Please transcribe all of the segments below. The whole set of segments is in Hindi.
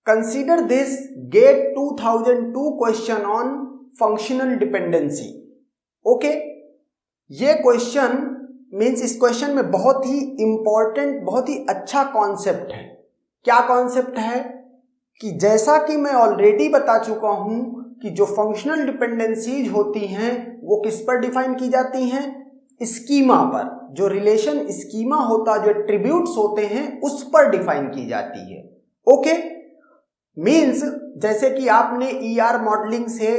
Consider this GATE 2002 question on functional dependency. Okay, ये क्वेश्चन मीन्स इस क्वेश्चन में बहुत ही इंपॉर्टेंट, बहुत ही अच्छा कॉन्सेप्ट है। क्या कॉन्सेप्ट है कि जैसा कि मैं ऑलरेडी बता चुका हूं कि जो फंक्शनल डिपेंडेंसीज होती हैं वो किस पर डिफाइन की जाती हैं, स्कीमा पर। जो रिलेशन स्कीमा होता, जो एट्रीब्यूट्स होते हैं उस पर डिफाइन की जाती है। ओके, मीन्स जैसे कि आपने ईआर मॉडलिंग से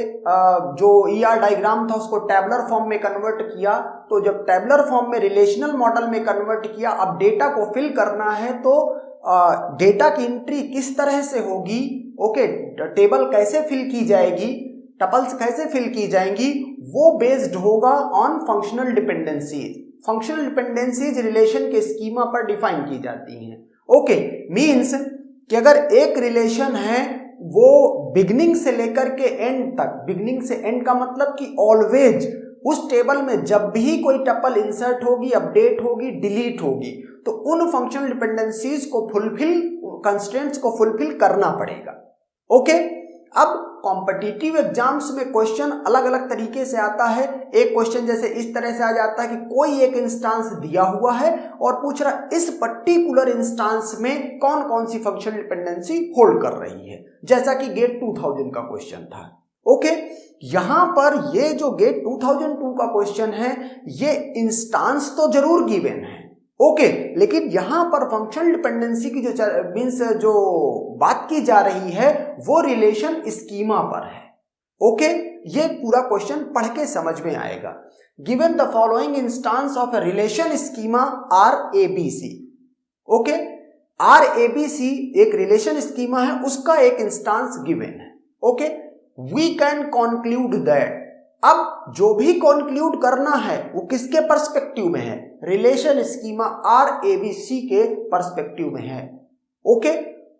जो ईआर डायग्राम था उसको टैबलर फॉर्म में कन्वर्ट किया, तो जब टैबलर फॉर्म में रिलेशनल मॉडल में कन्वर्ट किया, अब डेटा को फिल करना है तो डेटा की एंट्री किस तरह से होगी, ओके, टेबल कैसे फिल की जाएगी, टपल्स कैसे फिल की जाएंगी, वो बेस्ड होगा on functional dependencies. Functional dependencies relation के स्कीमा पर डिफाइन की जाती हैं। ओके, मीन्स कि अगर एक रिलेशन है वो बिगनिंग से लेकर के एंड तक, बिगनिंग से एंड का मतलब कि ऑलवेज उस टेबल में जब भी कोई टपल इंसर्ट होगी, अपडेट होगी, डिलीट होगी, तो उन फंक्शनल डिपेंडेंसीज को फुलफिल, कंस्ट्रेंट्स को फुलफिल करना पड़ेगा। ओके, अब कॉम्पिटिटिव एग्जाम्स में क्वेश्चन अलग अलग तरीके से आता है। एक क्वेश्चन जैसे इस तरह से आ जाता है कि कोई एक इंस्टांस दिया हुआ है और पूछ रहा इस पर्टिकुलर इंस्टांस में कौन कौन सी फंक्शनल डिपेंडेंसी होल्ड कर रही है, जैसा कि गेट 2000 का क्वेश्चन था। ओके, यहां पर ये जो गेट 2002 का क्वेश्चन है, ये इंस्टांस तो जरूर गिवन है, ओके, लेकिन यहां पर फंक्शनल डिपेंडेंसी की जो मींस जो बात की जा रही है वो रिलेशन स्कीमा पर है। ओके, ये पूरा क्वेश्चन पढ़ के समझ में आएगा। Given the following instance of a relation schema R A B C. Okay, R A B C एक रिलेशन स्कीमा है, उसका एक इंस्टांस गिवन है। Okay, we can conclude that, अब जो भी कॉन्क्लूड करना है वो किसके पर्सपेक्टिव में है, relation schema R A B C के पर्सपेक्टिव में है। ओके,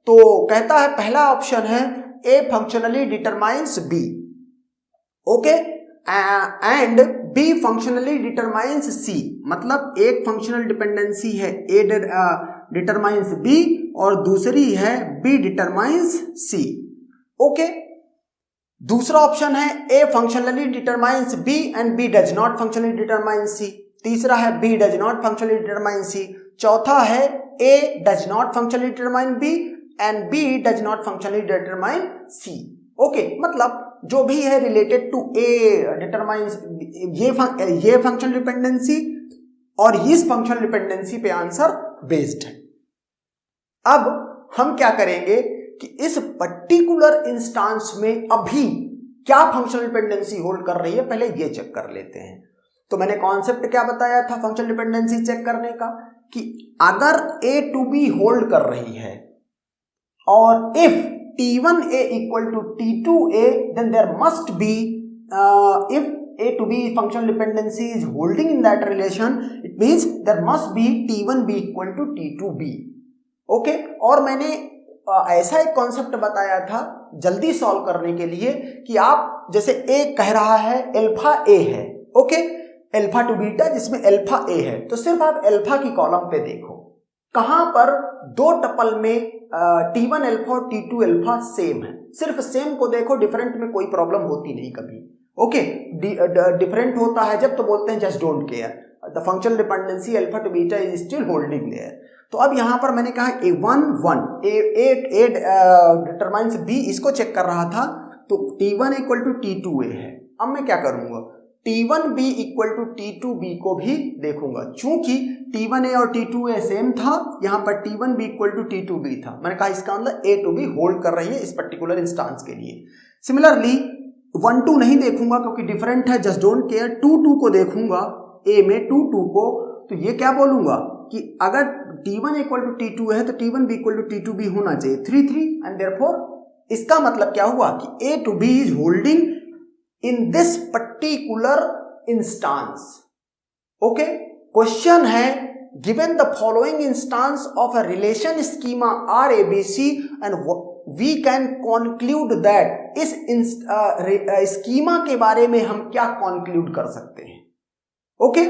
तो कहता है पहला ऑप्शन है A functionally determines B, okay, and B functionally determines C. मतलब एक फंक्शनल डिपेंडेंसी है ए डिटरमाइंस बी और दूसरी है बी डिटरमाइंस सी। ओके, दूसरा ऑप्शन है A functionally determines B and B does not functionally determine C. तीसरा है B does not functionally determine C. चौथा है A does not functionally determine B and B does not functionally determine C. Okay, मतलब जो भी है रिलेटेड टू ए डिटरमाइंस ये फंक्शनल डिपेंडेंसी और इस फंक्शनल डिपेंडेंसी पे आंसर बेस्ड है। अब हम क्या करेंगे कि इस पर्टिकुलर इंस्टांस में अभी क्या फंक्शनल डिपेंडेंसी होल्ड कर रही है, पहले ये चेक कर लेते हैं। तो मैंने कॉन्सेप्ट क्या बताया था फंक्शनल डिपेंडेंसी चेक करने का, कि अगर a टू बी होल्ड कर रही है और if t1a equal to t2a then there must be, if a to b functional dependency is holding in that relation, it means there must be t1b equal to t2b. Okay, और मैंने ऐसा एक कॉन्सेप्ट बताया था जल्दी सॉल्व करने के लिए कि आप जैसे a कह रहा है अल्फा a है, ओके, अल्फा टू बीटा जिसमें अल्फा a है, तो सिर्फ आप अल्फा की कॉलम पे देखो कहां पर दो टपल में t1 अल्फा और t2 अल्फा सेम है, सिर्फ सेम को देखो, डिफरेंट में कोई प्रॉब्लम होती नहीं कभी। ओके, डिफरेंट होता है जब तो बोलते हैं just don't care, the functional dependency alpha to beta is still holding there. तो अब यहां पर मैंने कहा a डिटरमाइंस b, इसको चेक कर रहा था, तो t1 इक्वल टू t2a है। अब मैं क्या करूंगा, t1b इक्वल टू t2b को भी देखूंगा, चूंकि t1a और t2a सेम था, यहां पर t1b इक्वल टू t2b था, मैंने कहा इसका मतलब a टू b होल्ड कर रही है इस पर्टिकुलर इंस्टांस के लिए। सिमिलरली 1 2 नहीं देखूंगा क्योंकि डिफरेंट है, जस्ट डोंट केयर। 2 2 को देखूंगा, a में 2 2 को, तो ये क्या बोलूंगा कि अगर t1 इक्वल टू t2 है तो t1b इक्वल टू t2b होना चाहिए 3 3, एंड देयरफॉर इसका मतलब क्या हुआ कि a to b is holding in this particular instance. Okay, question है given the following instance of a relation schema RABC and we can conclude that, इस स्कीमा के बारे में हम क्या कॉन्क्लूड कर सकते हैं। ओके,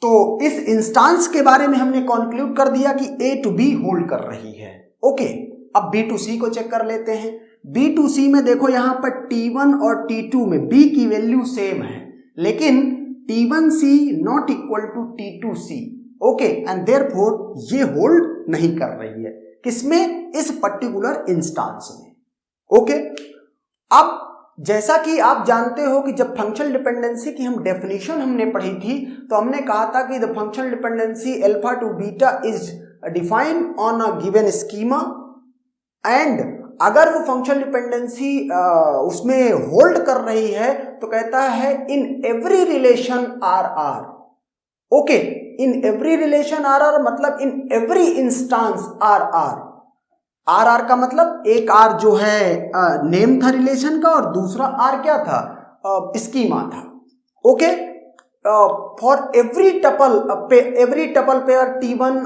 तो इस इंस्टांस के बारे में हमने कॉन्क्लूड कर दिया कि a टू b होल्ड कर रही है। ओके, अब B2C को चेक कर लेते हैं। B2C में देखो यहां पर T1 और T2 में B की वैल्यू सेम है, लेकिन T1C not equal to T2C। Okay, and therefore ये होल्ड नहीं कर रही है, किसमें? इस पर्टिकुलर इंस्टांस में। ओके, अब जैसा कि आप जानते हो कि जब फंक्शनल डिपेंडेंसी की हम डेफिनेशन हमने पढ़ी थी, तो हमने कहा था कि the functional dependency alpha to beta is defined on a given schema, and अगर वो फंक्शनल डिपेंडेंसी उसमें होल्ड कर रही है तो कहता है in every relation R R. Okay, in every relation R R मतलब in every instance R R. R R का मतलब एक आर जो है नेम था रिलेशन का, और दूसरा आर क्या था? स्कीमा था। Okay, for every tuple pair T1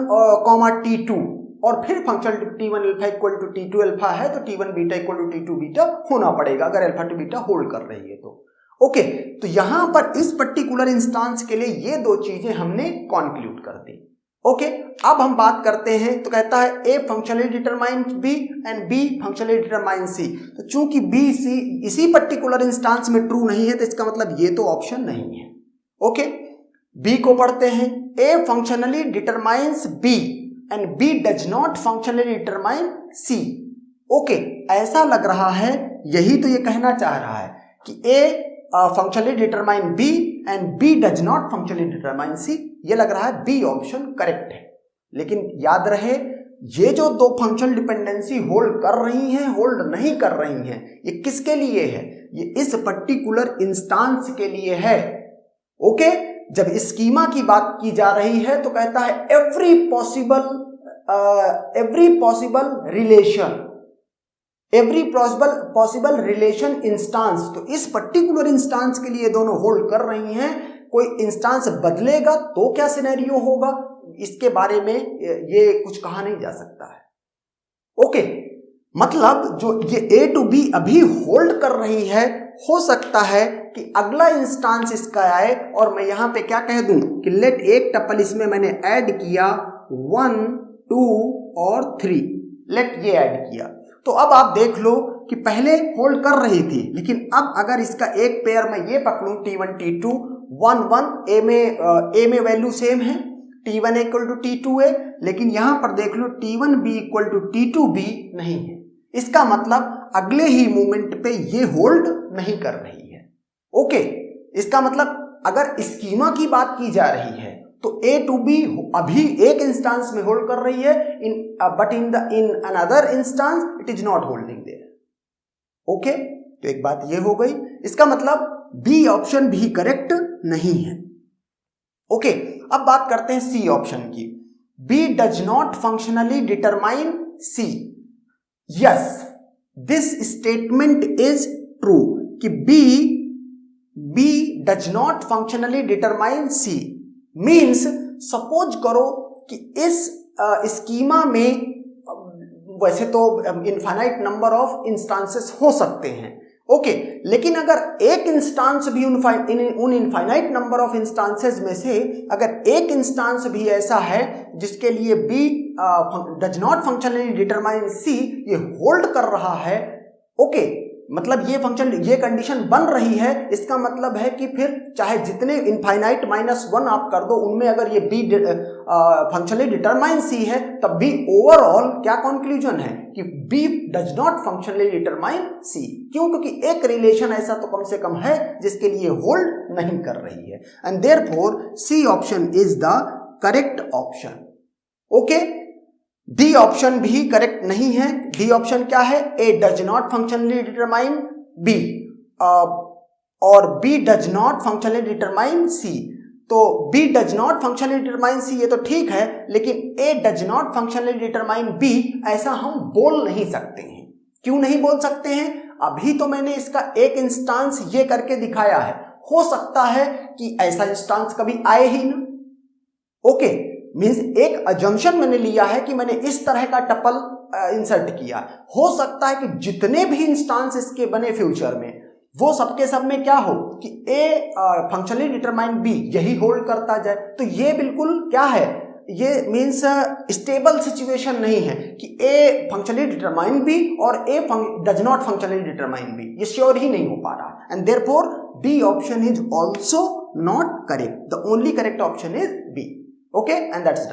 comma T2, और फिर function T1 alpha equal to T2 alpha है तो T1 beta equal to T2 beta होना पड़ेगा अगर अल्फा टू बीटा होल्ड कर रही है तो। ओके, तो यहां पर इस पर्टिकुलर इंस्टांस के लिए ये दो चीजें हमने कॉन्क्लूड कर दी। ओके, अब हम बात करते हैं, तो कहता है A functionally determine B and B functionally determine C। तो चूंकि B C इसी पर्टिकुलर इंस्टांस में ट्रू नहीं है तो इसका मतलब ये तो ऑप्शन नहीं है। ओके, B को पढ़ते हैं, A functionally determines B and B does not functionally determine C। Okay, ऐसा लग रहा है, यही तो ये कहना चाह रहा है कि A functionally determine B and B does not functionally determine C। ये लग रहा है B ऑप्शन करेक्ट है। लेकिन याद रहे, ये जो दो फंक्शनल डिपेंडेंसी होल्ड कर रही हैं, होल्ड नहीं कर रही हैं, ये किसके लिए है? ये इस पर्टिकुलर इंस्टांस के लिए है। ओके, जब स्कीमा की बात की जा रही है तो कहता है एवरी पॉसिबल रिलेशन इंस्टांस। तो इस पर्टिकुलर इंस्टांस के लिए दोनों होल्ड कर रही हैं। कोई इंस्टांस बदलेगा तो क्या सिनेरियो होगा, इसके बारे में ये कुछ कहा नहीं जा सकता है। ओके, मतलब जो ये A टू B अभी होल्ड कर रही है, हो सकता है कि अगला इंस्टांस इसका आए और मैं यहां पे क्या कह दूं कि लेट एक टपल इसमें मैंने ऐड किया 1 2 और 3, लेट ये ऐड किया। तो अब आप देख लो कि पहले होल्ड कर रही थी, लेकिन अब अगर इसका एक पेयर मैं ये पकड़ूं T1 T2 1 1 A में वैल्यू सेम है, T1 इक्वल टू T2 है, लेकिन यहां पर देख लो T1B इक्वल टू T2B नहीं है। इसका मतलब अगले ही मोमेंट पे ये होल्ड नहीं कर रही है। ओके, इसका मतलब अगर स्कीमा की बात की जा रही है तो A टू B अभी एक इंस्टांस में होल्ड कर रही है, but in another instance it is not holding there. Okay, तो एक बात ये हो गई, इसका मतलब B ऑप्शन भी करेक्ट नहीं है। ओके, अब बात करते हैं C ऑप्शन की। B does not functionally determine C। Yes, this statement is true कि B does not functionally determine C। Means suppose करो कि इस स्कीमा में वैसे तो इनफाइनाइट नंबर ऑफ इंस्टांसेस हो सकते हैं। ओके, लेकिन अगर एक इंस्टांस भी उन इनफाइनाइट नंबर ऑफ इंस्टांसेस में से अगर एक इंस्टांस भी ऐसा है जिसके लिए B does not functionally determine C, ये होल्ड कर रहा है। ओके, मतलब ये कंडीशन बन रही है, इसका मतलब है कि फिर चाहे जितने इनफाइनाइट -1 आप कर दो, उनमें अगर ये B फंक्शनली डिटरमाइन C है, तब भी ओवरऑल क्या कंक्लूजन है कि B does not functionally determine C। क्यों? क्योंकि एक रिलेशन ऐसा तो कम से कम है जिसके लिए होल्ड नहीं कर रही है, and therefore C option is the correct option. Okay, D option भी करेक्ट नहीं है। डी ऑप्शन क्या है? A does not functionally determine B और B does not functionally determine C। तो B does not functionally determine C ये तो ठीक है, लेकिन A does not functionally determine B ऐसा हम बोल नहीं सकते हैं। क्यों नहीं बोल सकते हैं? अभी तो मैंने इसका एक इंस्टांस ये करके दिखाया है, हो सकता है कि ऐसा इंस्टांस कभी आए ही ना। ओके, मींस एक अजम्पशन मैंने लिया है कि मैंने इस तरह का टपल इंसर्ट किया, हो सकता है कि जितने भी इंस्टांस इसके बने फ्यूचर में वो सबके सब में क्या हो कि A फंक्शनली डिटरमाइन B यही होल्ड करता जाए। तो ये बिल्कुल क्या है, ये मीन्स स्टेबल सिचुएशन नहीं है कि ए फंक्शनली डिटरमाइन बी और A does not functionally determine B, ये श्योर ही नहीं हो पा रहा, and therefore B option is also not correct. The only correct option is B. Okay, and that's